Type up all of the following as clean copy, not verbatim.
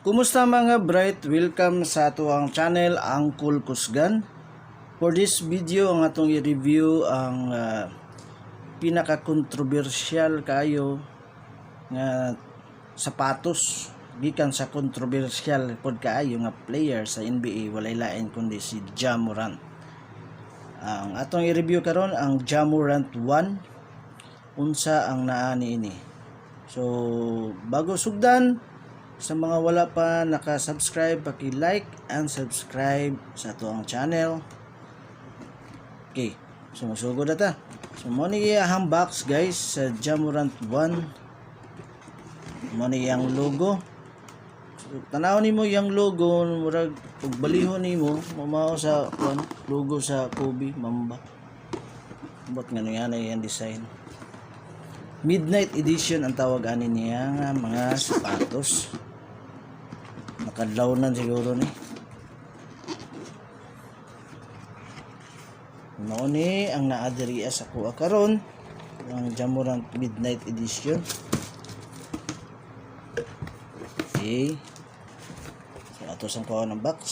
Kumusta mga bright? Welcome sa atuang channel, Angkol Kusgan. For this video, ang atong i-review ang pinaka-controversial kayo nga sapatos gikan sa controversial pod kaayo nga player sa NBA, walay lain kundi si Ja Morant. Ang atong i-review karon ang Ja Morant 1, unsa ang naa niini. So bago sugdan, sa mga wala pa naka-subscribe, paki-like and subscribe sa ato channel. Okay, so masugod na ta. So mo ni ang box guys sa Ja Morant 1. Mo ni ang logo. So, tanaw nimo yang logo, murag ug balihon nimo mao sa logo sa Kobe Mamba. Bot nga yan ay ang design. Midnight edition ang tawag ani niya nga mga sapatos. Nakadlaw na siguro ni. Mao ni ang naa diri sa kuha karon ang Ja Morant Midnight edition. Okay. So ato sang kuha ng box.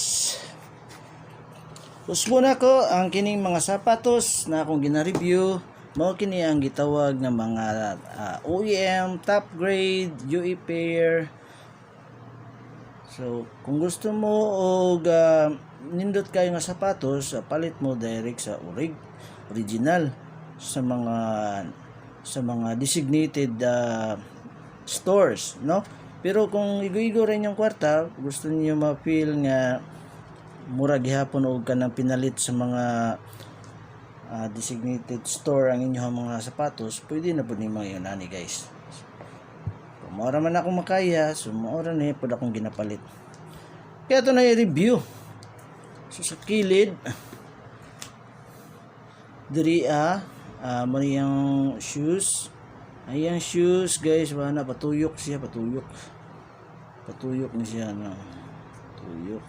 Usbo na ko ang kining mga sapatos na akong gina-review. Mao kini ang gitawag nga mga OEM, top grade, UE pair. So, kung gusto mo og nindot kayo nga sapatos, palit mo direct sa original sa mga designated stores, no? Pero kung igo-igo rin yung kwarta, gusto niyo ma-feel nga mura gihapon og kanang pinalit sa mga designated store ang inyong mga sapatos, pwede na po ni mga yunani guys. Kung maura man akong makaya, so maura na po akong ginapalit. Kaya ito na i-review. So sa kilid, diri mo yung shoes. Ayan shoes guys, wala patuyok siya, patuyok ni siya, no? Tuyok.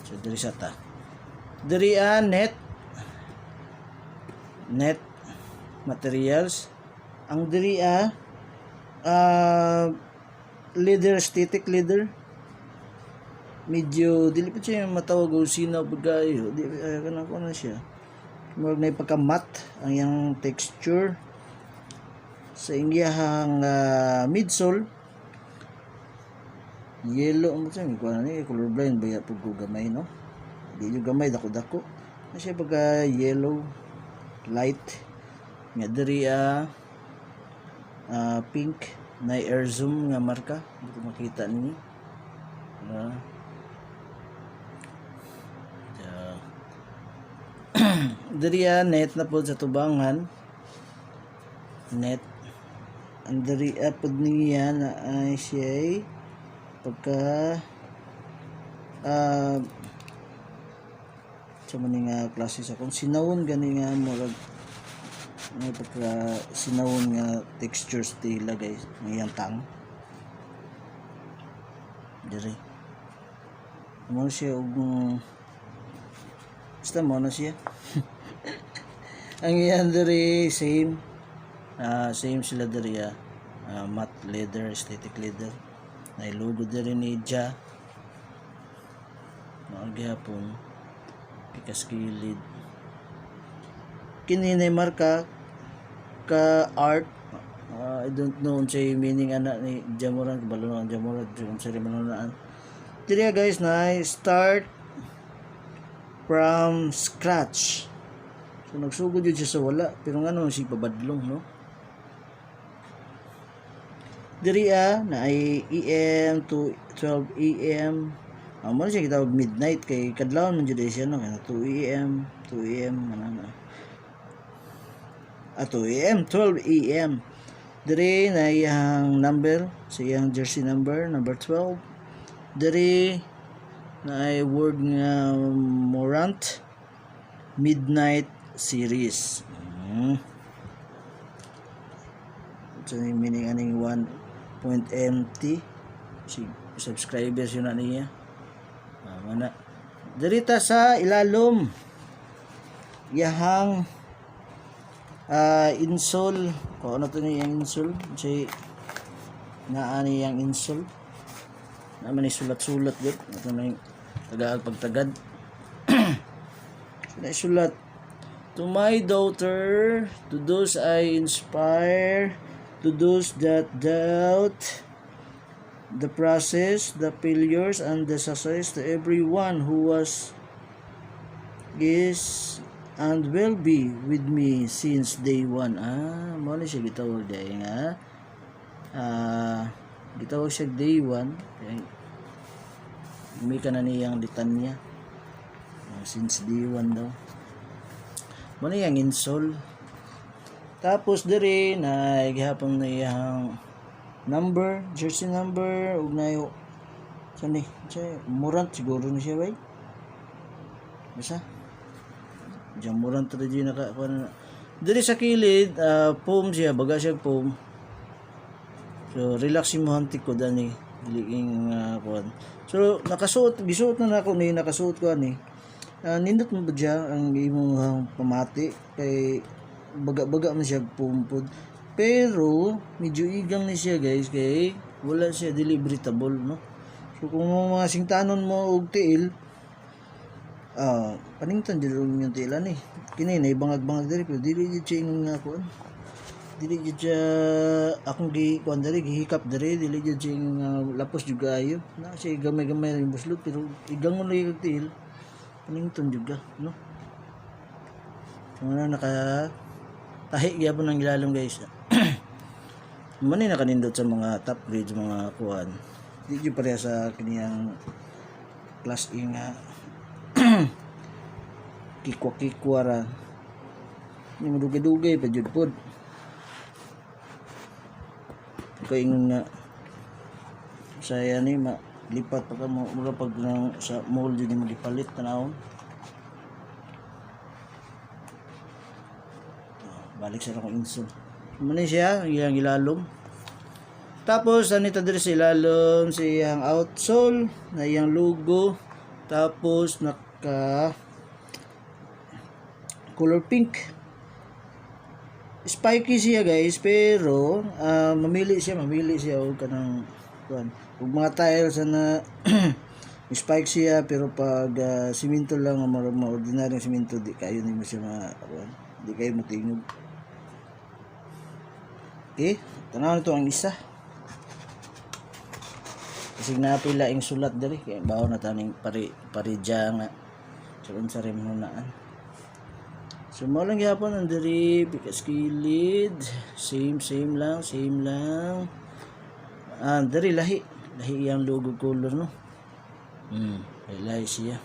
So diri sa ta. Diri net materials. Ang diri leather, aesthetic leather. Medyo dili pa siya matawag og sinaw pagayo. Di kana ko na siya. Murag na pagka matte ang yang texture sa ingyahang midsole. Yellow mo sa mi kuan ni colorblind baya pud ko gamay, no? Di yung gamay dako-dako na siya pagka yellow light nga diri pink na air zoom nga marka, dito makita ninyo diri net na po sa tubangan, net ang diri pod niya na ay siya pagka sa maning klase sa kung sinawon gani nga murag may pagka sinawon nga textures tila guys ngayang tang diri mo siya og basta mo na siya ang yan diri same sila diri matte leather, aesthetic leather na logo diri ni Ja gihapon pikaskilid kini na marka ka art. I don't know unsay meaning ana ni Ja Morant, balo ang Ja Morant unsay manunaan diri guys na start from scratch. So nagsugod yun siya sa wala, pero nga naman siya pabadlong, no? Diri na ay AM to 12 AM. Mo siya kitawag midnight kay kadlawon man jud siya, no? 2 AM, 2 AM manana. 2 AM, 12 AM. Diri na iyang number, sa iyang jersey number 12. Diri na ay word nga Morant Midnight Series. So yung meaning aning 1.mt subscribers yun na niya. Mana dirita sa ilalom yahang insole ko ano to ni yung insole si naani yang insult naman ni sulat-sulat gud ato na yung tagaag pagtagad. Sulat, to my daughter, to those I inspire, to those that doubt the process, the failures, and the success, to everyone who was, is, and will be with me since day one. Mo na siya gitawag dahil nga. Gitawag siya day one. May ka na niyang litanya. Since day one daw. Mo na yung insol. Tapos diri na gihapon na iyang number, jersey number, ug na yo. Saan ni? Murant siguro na siya bay. Basta? Diyan murant ta di naka diri sa kilid, foam siya, baga siya foam. So relax mo hantik ko dani diling kuan. So gisuot na nako ni nakasuot ko ani. Nindot mo ba dyan ang imong pamati kay baga-baga man siya pumpod, pero medyo igang ni siya guys kay wala siya deliveryable no. So kung mga singtanon mo og tiil paningtan dili yung tiilan ni kini na ibangag-bangag diri pero dili jud siya ingon nga kuan, dili jud siya akong kuan diri gihikap diri, dili jud siya lapos jud ayo na siya gamay-gamay yung buslot pero igang mo lagi kag tiil panington juga no. So na tahi gyapon ang ilalom guys. Mani nakanindot sa mga top grade mga kuan. Di gyud pareha sa kaniyang class A nga kikwa ra. Ni madugay-dugay pa jud pod. Kay ingon nga saya ni lipat pa ka mo pag sa mall jud mo gipalit tanawon. Balik sa akong insol. Muna siya, iyang ilalom. Tapos, anita diri sa ilalom, sa iyang outsole, na iyang logo. Tapos, naka color pink. Spiky siya guys, pero mamili siya o kanang kuan. Ug mga tiles na spike siya, pero pag simento lang, mga ordinaryong simento, di kayo nimo siya di kayo matingog. Okay, tanaw nito ang isa. Kasi napila ang sulat diri kay bawo na taning paridya nga. Sa rin hunaan. So mo lang gyapon ang diri bikas kilid, same lang. Diri lahi yang logo color no. Lahi siya.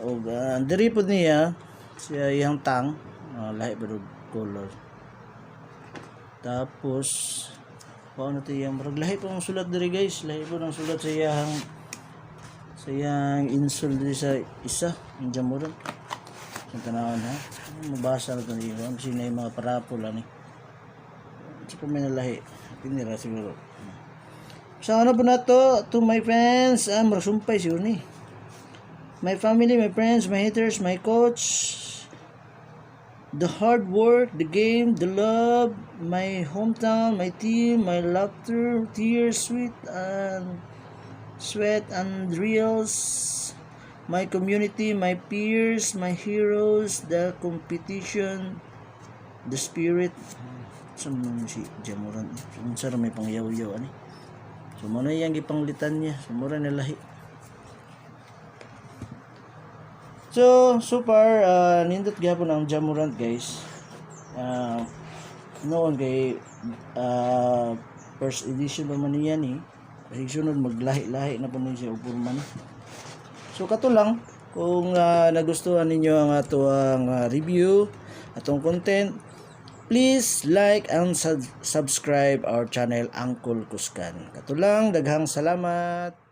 O diri pud niya siya yang tang, lahi pero color. Tapos paano to yung maraglahi pa ng sulat diri guys, lahi po ng sulat sa iyang insole diri sa isa yung jamuran yung tanawon ha, mabasa na ito niyo kasi na yung mga parapol ani hindi po may nalahi pinira siguro. So ano po na to my friends, marasumpay siguro ni my family, my friends, my haters, my coach, the hard work, the game, the love, my hometown, my team, my laughter, tears, sweat and reels, my community, my peers, my heroes, the competition, the spirit. Saan mo si Jamuran? Saan may pangyaw-yaw ani? So muna yung gipanglitan niya. So mura na lahi. So far nindot gyapon ang Jamurant guys. Noon kay first edition pa man niya ni. Kasi sunod maglahi-lahi na po niya og purman. So kato lang kung nagustuhan ninyo ang atong review, atong content, please like and subscribe our channel Uncle Kuskan. Kato lang, daghang salamat.